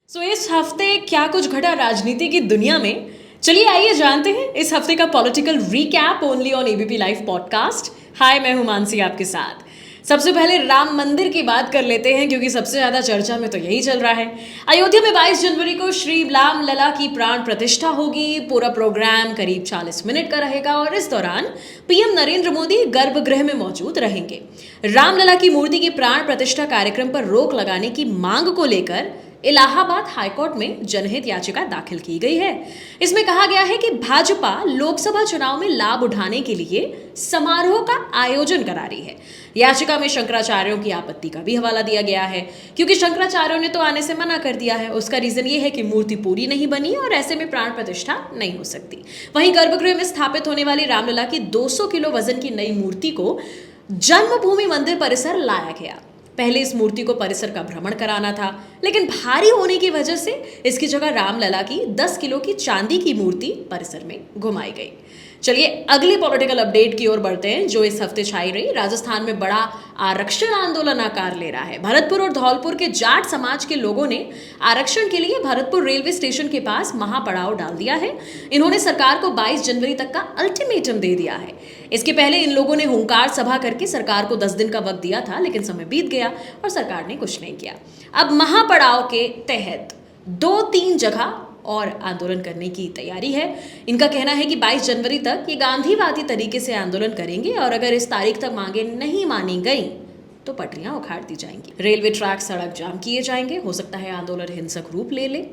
इस हफ्ते क्या कुछ घटा राजनीति की दुनिया में। चलिए आइए जानते हैं इस हफ्ते का political recap only on ABP live podcast. Hi, मैं हूं मानसी आपके साथ। सबसे पहले राम मंदिर की बात कर लेते हैं क्योंकि सबसे ज्यादा चर्चा में तो यही चल रहा है। अयोध्या में 22 जनवरी को श्री राम लला की प्राण प्रतिष्ठा होगी। पूरा प्रोग्राम करीब 40 मिनट का रहेगा और इस दौरान पीएम नरेंद्र मोदी गर्भगृह में मौजूद रहेंगे। रामलला की मूर्ति की प्राण प्रतिष्ठा कार्यक्रम पर रोक लगाने की मांग को लेकर इलाहाबाद हाईकोर्ट में जनहित याचिका दाखिल की गई है। इसमें कहा गया है कि भाजपा लोकसभा चुनाव में लाभ उठाने के लिए समारोह का आयोजन करा रही है। याचिका में शंकराचार्यों की आपत्ति का भी हवाला दिया गया है क्योंकि शंकराचार्यों ने तो आने से मना कर दिया है। उसका रीजन ये है कि मूर्ति पूरी नहीं बनी और ऐसे में प्राण प्रतिष्ठा नहीं हो सकती। वहीं गर्भगृह में स्थापित होने वाली रामलला की 200 किलो वजन की नई मूर्ति को जन्मभूमि मंदिर परिसर लाया गया। पहले इस मूर्ति को परिसर का भ्रमण कराना था, लेकिन भारी होने की वजह से इसकी जगह रामलला की 10 किलो की चांदी की मूर्ति परिसर में घुमाई गई। चलिए अगली पॉलिटिकल अपडेट की ओर बढ़ते हैं जो इस हफ्ते छाई रही। राजस्थान में बड़ा आरक्षण आंदोलन आकार ले रहा है। भरतपुर और धौलपुर के जाट समाज के लोगों ने आरक्षण के लिए भरतपुर रेलवे स्टेशन के पास महापड़ाव डाल दिया है। इन्होंने सरकार को 22 जनवरी तक का अल्टीमेटम दे दिया है। इसके पहले इन लोगों ने हुंकार सभा करके सरकार को 10 दिन का वक्त दिया था, लेकिन समय बीत गया और सरकार ने कुछ नहीं किया। अब महापड़ाव के तहत 2-3 जगह और आंदोलन करने की तैयारी है। इनका कहना है कि 22 जनवरी तक ये गांधीवादी तरीके से आंदोलन करेंगे और अगर इस तारीख तक मांगे नहीं मानी गई तो पटरियां उखाड़ दी जाएंगी। रेलवे ट्रैक सड़क जाम किए जाएंगे। हो सकता है आंदोलन हिंसक रूप ले ले।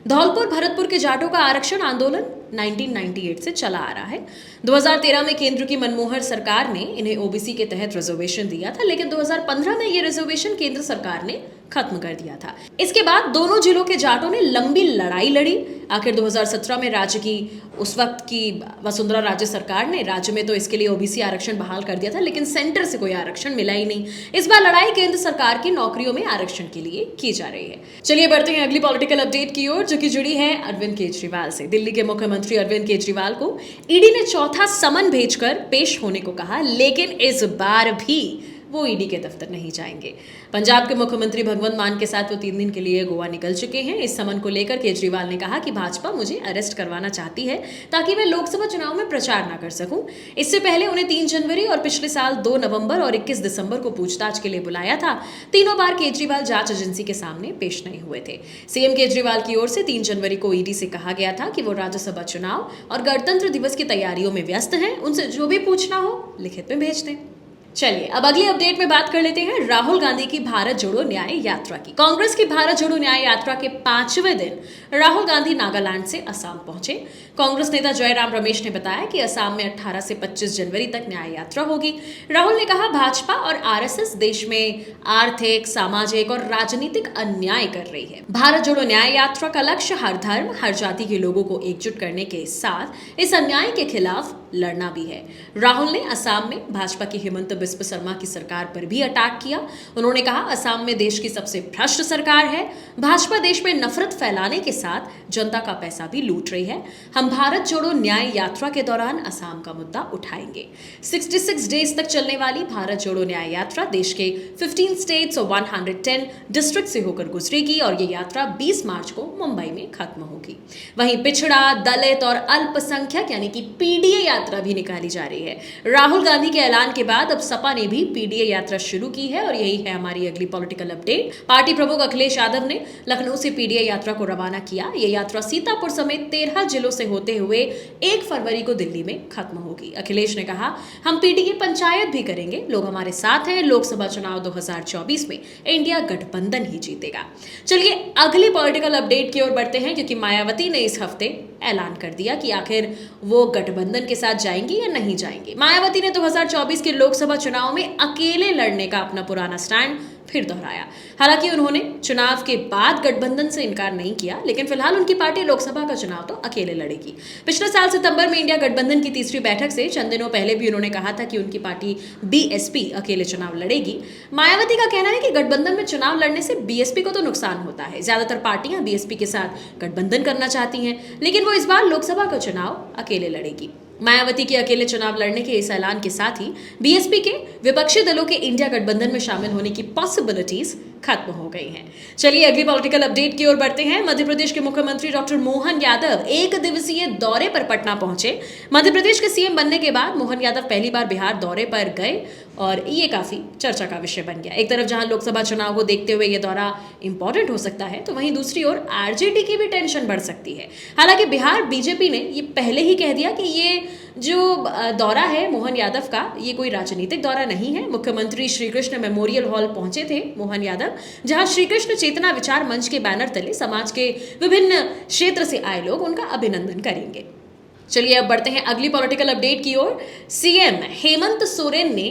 धौलपुर भरतपुर के जाटों का आरक्षण आंदोलन 1998 से चला आ रहा है। 2013 में केंद्र की मनमोहन सरकार ने इन्हें ओबीसी के तहत रिजर्वेशन दिया था, लेकिन 2015 में ये रिजर्वेशन केंद्र सरकार ने खत्म कर दिया था। इसके बाद दोनों जिलों के जाटों ने लंबी लड़ाई लड़ी। आखिर 2017 में राज्य की उस वक्त की वसुंधरा राजे सरकार ने राज्य में तो इसके लिए ओबीसी आरक्षण बहाल कर दिया था, लेकिन सेंटर से कोई आरक्षण मिला ही नहीं। इस बार लड़ाई केंद्र सरकार की नौकरियों में आरक्षण के लिए की जा रही है। चलिए बढ़ते हैं अगली पॉलिटिकल अपडेट की ओर जो कि जुड़ी है अरविंद केजरीवाल से। दिल्ली के मुख्यमंत्री अरविंद केजरीवाल को ईडी ने चौथा समन भेजकर पेश होने को कहा, लेकिन इस बार भी वो ईडी के दफ्तर नहीं जाएंगे। पंजाब के मुख्यमंत्री भगवंत मान के साथ वो 3 दिन के लिए गोवा निकल चुके हैं। इस समन को लेकर केजरीवाल ने कहा कि भाजपा मुझे अरेस्ट करवाना चाहती है ताकि मैं लोकसभा चुनाव में प्रचार ना कर सकूं। इससे पहले उन्हें 3 जनवरी और पिछले साल 2 नवंबर और 21 दिसंबर को पूछताछ के लिए बुलाया था। तीनों बार केजरीवाल जांच एजेंसी के सामने पेश नहीं हुए थे। सीएम केजरीवाल की ओर से 3 जनवरी को ईडी से कहा गया था कि वो राज्यसभा चुनाव और गणतंत्र दिवस की तैयारियों में व्यस्त हैं। उनसे जो भी पूछना हो लिखित में भेज दें। चलिए अब अगली अपडेट में बात कर लेते हैं राहुल गांधी की भारत जोड़ो न्याय यात्रा की। कांग्रेस की भारत जोड़ो न्याय यात्रा के 5वें दिन राहुल गांधी नागालैंड से असम पहुंचे। कांग्रेस नेता जयराम रमेश ने बताया कि असम में 18 से 25 जनवरी तक न्याय यात्रा होगी। राहुल ने कहा भाजपा और आरएसएस देश में आर्थिक, सामाजिक और राजनीतिक अन्याय कर रही है। भारत जोड़ो न्याय यात्रा का लक्ष्य हर धर्म, हर जाति के लोगों को एकजुट करने के साथ इस अन्याय के खिलाफ लड़ना भी है। राहुल ने असम में भाजपा की हिमंत बिस्व शर्मा की सरकार पर भी अटैक किया। उन्होंने कहा असम में देश की सबसे भ्रष्ट सरकार है। भाजपा देश में नफरत फैलाने के साथ जनता का पैसा भी लूट रही है। हम भारत जोड़ो न्याय यात्रा के दौरान असम का मुद्दा उठाएंगे। 66 डेज तक चलने वाली भारत जोड़ो न्याय यात्रा देश के 15 स्टेट्स और 110 डिस्ट्रिक्ट से होकर गुजरेगी और ये यात्रा 20 मार्च को मुंबई में खत्म होगी। वहीं पिछड़ा, दलित और अल्पसंख्यक यानी कि पीडीए यात्रा भी निकाली जा रही है। राहुल गांधी के ऐलान के बाद अब सपा ने भी पीडीए यात्रा शुरू की है और यही है हमारी अगली पॉलिटिकल अपडेट। पार्टी प्रमुख अखिलेश यादव ने लखनऊ से पीडीए यात्रा को रवाना किया। यह यात्रा सीतापुर समेत 13 जिलों से होते हुए 1 फरवरी को दिल्ली में खत्म होगी। अखिलेश ने कहा हम पीडीए पंचायत भी करेंगे, लोग हमारे साथ हैं। लोकसभा चुनाव 2024 में इंडिया गठबंधन ही जीतेगा। चलिए अगली पॉलिटिकल अपडेट की ओर बढ़ते हैं क्योंकि मायावती ने इस हफ्ते ऐलान कर दिया कि आखिर वो गठबंधन के साथ जाएंगी या नहीं जाएंगी। मायावती ने 2024 के लोकसभा चुनाव में अकेले लड़ने का अपना पुराना स्टैंड फिर दोहराया। हालांकि उन्होंने चुनाव के बाद गठबंधन से इनकार नहीं किया, लेकिन फिलहाल उनकी पार्टी लोकसभा का चुनाव तो अकेले लड़ेगी। पिछले साल सितंबर में इंडिया गठबंधन की तीसरी बैठक से चंद दिनों पहले भी उन्होंने कहा था कि उनकी पार्टी बीएसपी अकेले चुनाव लड़ेगी। मायावती का कहना है कि गठबंधन में चुनाव लड़ने से बीएसपी को तो नुकसान होता है। ज्यादातर पार्टियां बीएसपी के साथ गठबंधन करना चाहती हैं, लेकिन वो इस बार लोकसभा का चुनाव अकेले लड़ेगी। मायावती के अकेले चुनाव लड़ने के इस ऐलान के साथ ही बीएसपी के विपक्षी दलों के इंडिया गठबंधन में शामिल होने की पॉसिबिलिटीज खत्म हो गई हैं। चलिए अगली पॉलिटिकल अपडेट की ओर बढ़ते हैं। मध्य प्रदेश के मुख्यमंत्री डॉक्टर मोहन यादव एक दिवसीय दौरे पर पटना पहुंचे। मध्य प्रदेश के सीएम बनने के बाद मोहन यादव पहली बार बिहार दौरे पर गए और ये काफी चर्चा का विषय बन गया। एक तरफ जहां लोकसभा चुनाव को देखते हुए ये दौरा इंपॉर्टेंट हो सकता है, तो वहीं दूसरी ओर आरजेडी की भी टेंशन बढ़ सकती है। हालांकि बिहार बीजेपी ने ये पहले ही कह दिया कि ये जो दौरा है मोहन यादव का, ये कोई राजनीतिक दौरा नहीं है। मुख्यमंत्री श्री कृष्ण मेमोरियल हॉल पहुंचे थे मोहन यादव, जहां श्री कृष्ण चेतना विचार मंच के बैनर तले समाज के विभिन्न क्षेत्र से आए लोग उनका अभिनंदन करेंगे। चलिए अब बढ़ते हैं अगली पॉलिटिकल अपडेट की ओर। सीएम हेमंत सोरेन ने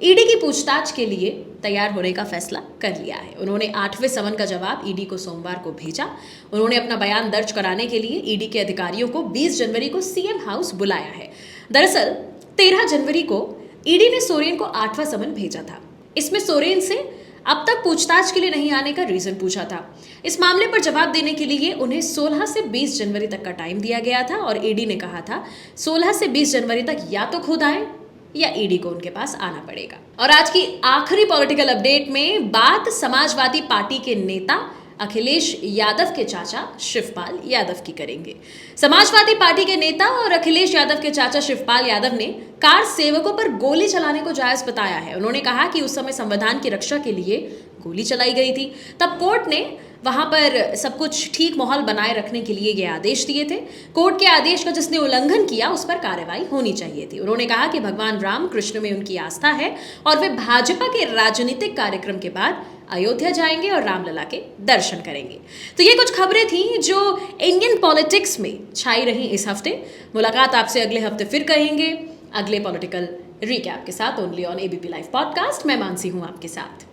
ईडी की पूछताछ के लिए तैयार होने का फैसला कर लिया है। उन्होंने 8वें समन का जवाब ईडी को सोमवार को भेजा। उन्होंने अपना बयान दर्ज कराने के लिए ईडी के अधिकारियों को 20 जनवरी को सीएम हाउस बुलाया है। दरअसल 13 जनवरी को ईडी ने सोरेन को 8वां समन भेजा था। इसमें सोरेन से अब तक पूछताछ के लिए नहीं आने का रीजन पूछा था। इस मामले पर जवाब देने के लिए उन्हें 16 से 20 जनवरी तक का टाइम दिया गया था और ईडी ने कहा था 16 से 20 जनवरी तक या तो खुद आए या ईडी को उनके पास आना पड़ेगा। और आज की आखिरी पॉलिटिकल अपडेट में बात समाजवादी पार्टी के नेता अखिलेश यादव के चाचा शिवपाल यादव की करेंगे। समाजवादी पार्टी के नेता और अखिलेश यादव के चाचा शिवपाल यादव ने कार सेवकों पर गोली चलाने को जायज बताया है। उन्होंने कहा कि उस समय संविधान की रक्षा के लिए गोली चलाई गई थी, तब कोर्ट ने वहां पर सब कुछ ठीक माहौल बनाए रखने के लिए ये आदेश दिए थे। कोर्ट के आदेश का जिसने उल्लंघन किया उस पर कार्रवाई होनी चाहिए थी। उन्होंने कहा कि भगवान राम कृष्ण में उनकी आस्था है और वे भाजपा के राजनीतिक कार्यक्रम के बाद अयोध्या जाएंगे और रामलला के दर्शन करेंगे। तो ये कुछ खबरें थी जो इंडियन पॉलिटिक्स में छाई रही इस हफ्ते। मुलाकात आपसे अगले हफ्ते फिर करेंगे अगले पॉलिटिकल रिकैप के साथ, only on ABP live podcast. मैं मानसी हूं आपके साथ।